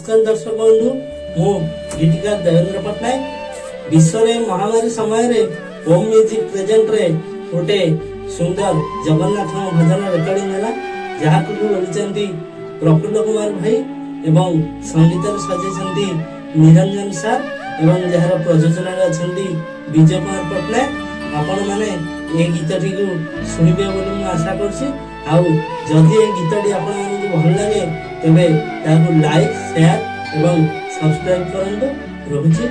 नमस्कार दर्शक बंधु मु गीतिकार देवेंद्र पट्टनायक विश्व महामारी समय होम म्यूजिक प्रेजेंट रे गोटे सुंदर जगन्नाथ भजन रेकर्डिंग है जहाँ रही प्रफुल्ल कुमार भाई एवं संगीत सजाई निरंजन सार एवं जार प्रयोजन अच्छा विजय कुमार पट्टनायक आपण मैंने ये गीतटी को शुणवे बोली आशा कर जदि ये गीतटी आपको भल लगे तेरे लाइक शेयर एवं सब्सक्राइब करंतु रहुछि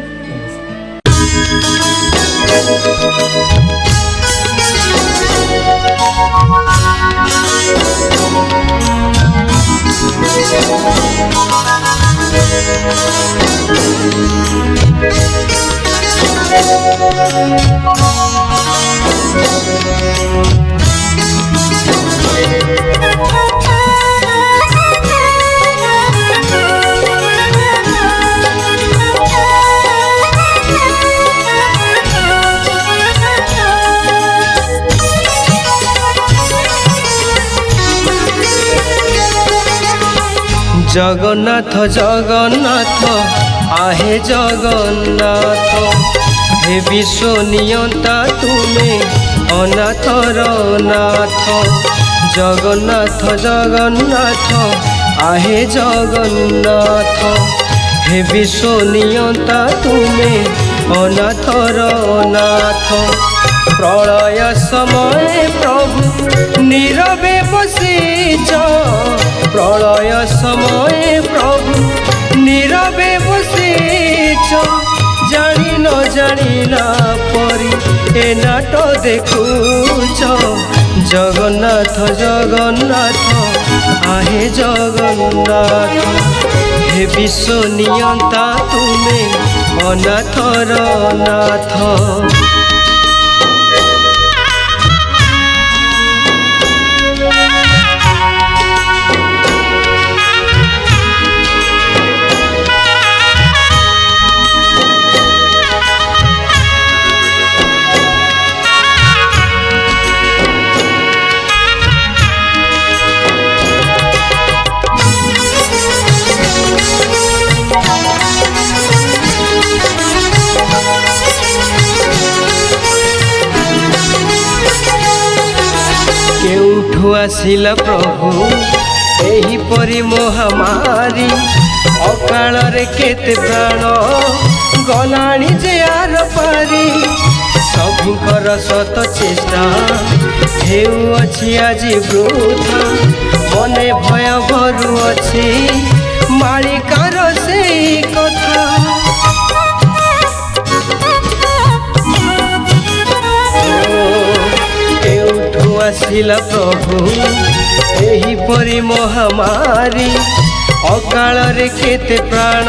जगन्नाथ जगन्नाथ आहे जगन्नाथ हे विश्व नियंता तुम्हें अनाथर नाथ। जगन्नाथ जगन्नाथ आहे जगन्नाथ हे विश्व नियंता तुम्हें अनाथर नाथ। प्रलय समय प्रभु नीरवे बसीच प्रलय समय प्रभु नीरवे बसीच जानी न जानिला परी ए नाट देखुच। जगन्नाथ जगन्नाथ आहे जगन्नाथ हे विश्व नियंता तुम्हें अनाथर नाथ। केउठु आसिला प्रभु एही परी महामारी अकाल रे केते प्राण गलाणी जे आर पारी। सभिंकर सत चेष्टा हेउ अछि आज वृथा मने भय भरू अछि मालिकार से कथा। आसिला प्रभु एही परी महामारी अकाल रे केते प्राण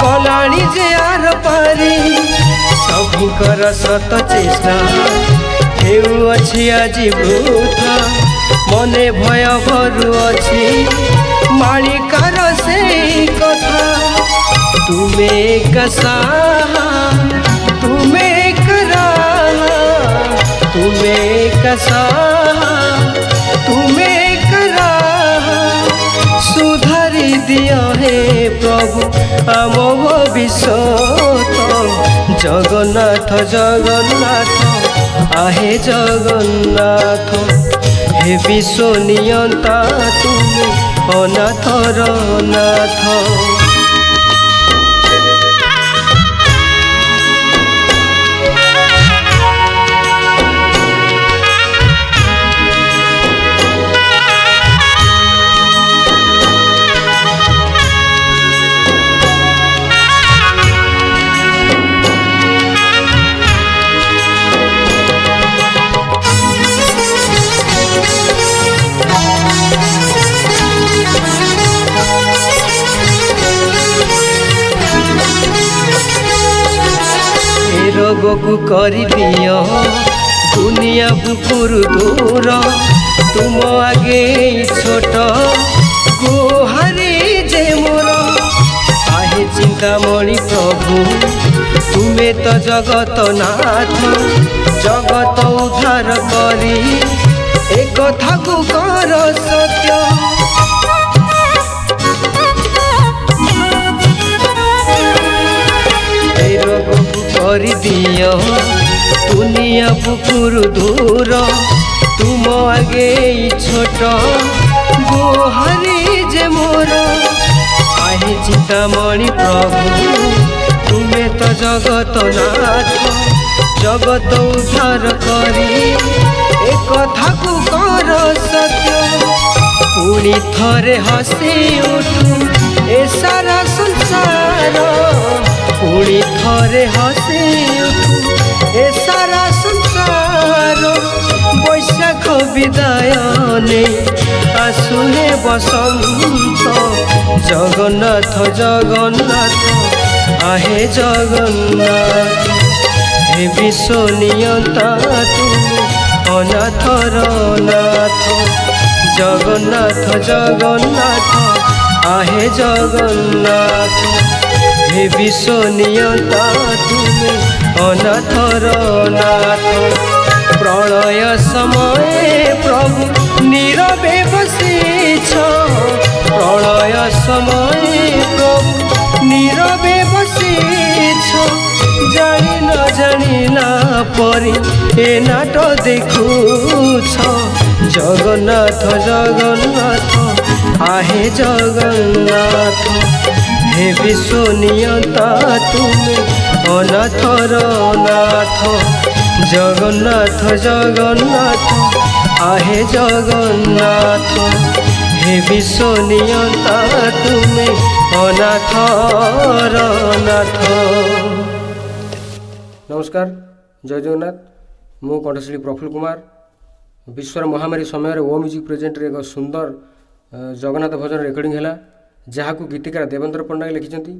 गलाणी जे आर पारी। सभिंकर सत चेष्टा हेउ अछि आज वृथा मने भय भरू अछि मालिकार से कथा। तुमे कसाहा तुमे तुम्हें कसा तुम्हें करा सुधारी दिया हे प्रभु आम भविष्य। जगन्नाथ जगन्नाथ आहे जगन्नाथ हे विश्व नियंता तुम्हें अनाथर नाथ। रोगकु करी दियो दुनिया बुकुरु दूर तुम आगे छोट गुहारी जे मोर। आहे चिंतामणि प्रभु तुम्हें तो जगत नाथ जगत उद्धार करी एक कथा को कर सत्य। କରିଦିଅ ଦୁନିଆ ବୁକୁରୁ ଦୂର ତୁମ ଆଗେ ଛୋଟ ଗୋହାରି ଯେ ମୋର ଆହେ ଚିନ୍ତାମଣି ପ୍ରଭୁ ତୁମେ ତ ଜଗତ ନାଥ ଜଗତ ଉଦ୍ଧାର କରି ଏ କଥାକୁ କର ସତ୍ୟ ପୁଣି ଥରେ ହସି ଉଠୁ ଏ ସାରା ସଂସାର ପୁଣି ଥରେ ହସି ଉଠୁ ଏ ସାରା ସଂସାର ବୈଶାଖ ବିଦାୟ ନେଇ ଆସୁ ହେ ବସନ୍ତ ଜଗନ୍ନାଥ ଜଗନ୍ନାଥ आहे जगन्नाथ हे विश्व नियंता तुम अनाथर नाथ जगन्नाथ जगन्नाथ आहे जगन्नाथ हे विश्व नियंता तुम अनाथर नाथ प्रलय समय प्रभु नीरवे बसीछ प्रलय समय प्रभु नीरवे बसीछ जानी न जानिला परी ए नाट देखुछ जगन्नाथ जगन्नाथ आहे जगन्नाथ हे विश्व नियंता तुमे अनाथर नाथ जगन्नाथ जगन्नाथ आहे जगन्नाथ हे विश्व नियंता तुमे अनाथर नाथ। नमस्कार जय जगन्नाथ मु कंठशिल्पी प्रफुल्ल कुमार विश्वर महामारी समय ओ म्यूजिक प्रेजेंट एक सुंदर जगन्नाथ भजन रेकर्डिंग है जहाँ को गीतिकार देवेंद्र पट्टनायक लिखिं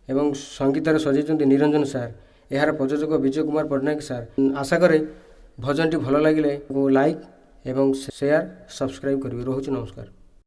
एवं संगीतार सजाई निरंजन सार यार प्रयोजक विजय कुमार पट्टनायक सार आशा करे भजन टी भल लगे लाइक एवं शेयर सब्सक्राइब करेंगे। रोचे नमस्कार।